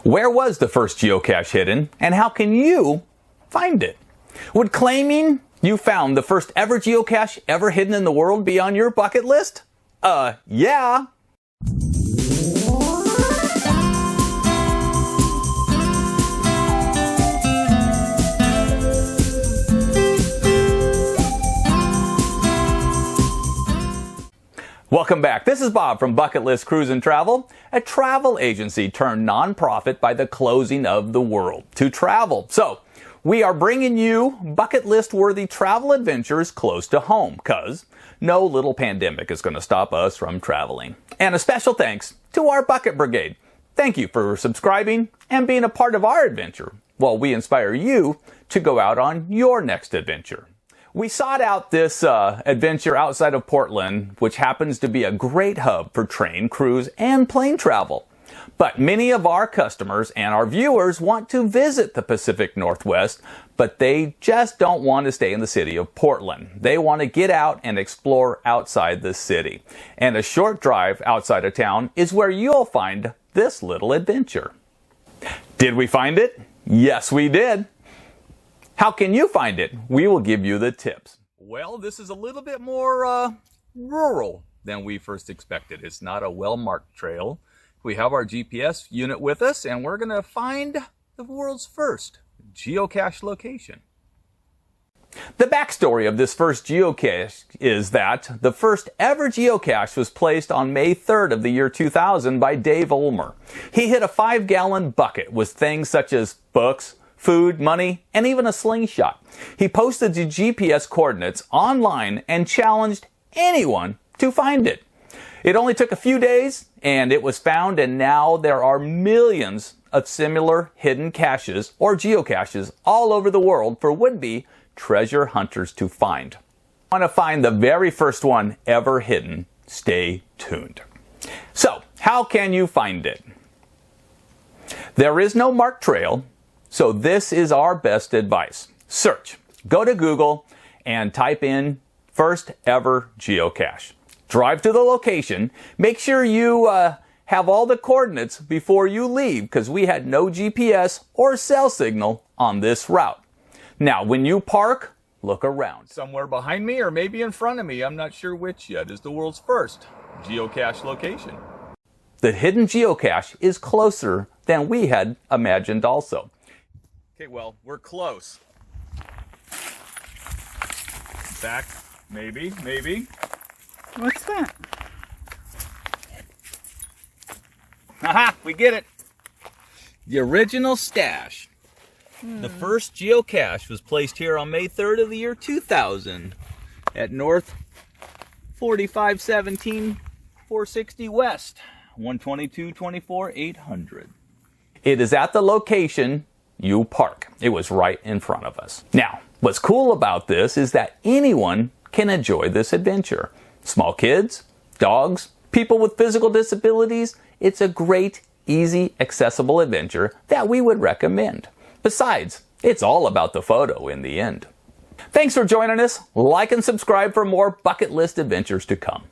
Where was the first geocache hidden, and how can you find it? Would claiming you found the first ever geocache ever hidden in the world be on your bucket list? Yeah. Welcome back. This is Bob from Bucket List Cruise and Travel, a travel agency turned nonprofit by the closing of the world to travel. So, we are bringing you bucket list worthy travel adventures close to home, because no little pandemic is going to stop us from traveling. And a special thanks to our Bucket Brigade. Thank you for subscribing and being a part of our adventure while we inspire you to go out on your next adventure. We sought out this adventure outside of Portland, which happens to be a great hub for train, cruise, and plane travel. But many of our customers and our viewers want to visit the Pacific Northwest, but they just don't want to stay in the city of Portland. They want to get out and explore outside the city. And a short drive outside of town is where you'll find this little adventure. Did we find it? Yes, we did. How can you find it? We will give you the tips. Well, this is a little bit more rural than we first expected. It's not a well-marked trail. We have our GPS unit with us, and we're going to find the world's first geocache location. The backstory of this first geocache is that the first ever geocache was placed on May 3rd of the year 2000 by Dave Ulmer. He hid a 5-gallon bucket with things such as books, food, money, and even a slingshot. He posted the GPS coordinates online and challenged anyone to find it. It only took a few days, and it was found, and now there are millions of similar hidden caches or geocaches all over the world for would-be treasure hunters to find. Want to find the very first one ever hidden? Stay tuned. So, how can you find it? There is no marked trail, so this is our best advice. Search. Go to Google and type in First Ever Geocache. Drive to the location. Make sure you have all the coordinates before you leave, because we had no GPS or cell signal on this route. Now, when you park, look around. Somewhere behind me or maybe in front of me, I'm not sure which yet, is the world's first geocache location. The hidden geocache is closer than we had imagined also. Okay, well, we're close. Back, maybe. What's that? Aha, we get it. The original stash. The first geocache was placed here on May 3rd of the year 2000 at North 4517 460 West, 12224 800. It is at the location you park. It was right in front of us. Now, what's cool about this is that anyone can enjoy this adventure. Small kids, dogs, people with physical disabilities. It's a great, easy, accessible adventure that we would recommend. Besides, it's all about the photo in the end. Thanks for joining us. Like and subscribe for more bucket list adventures to come.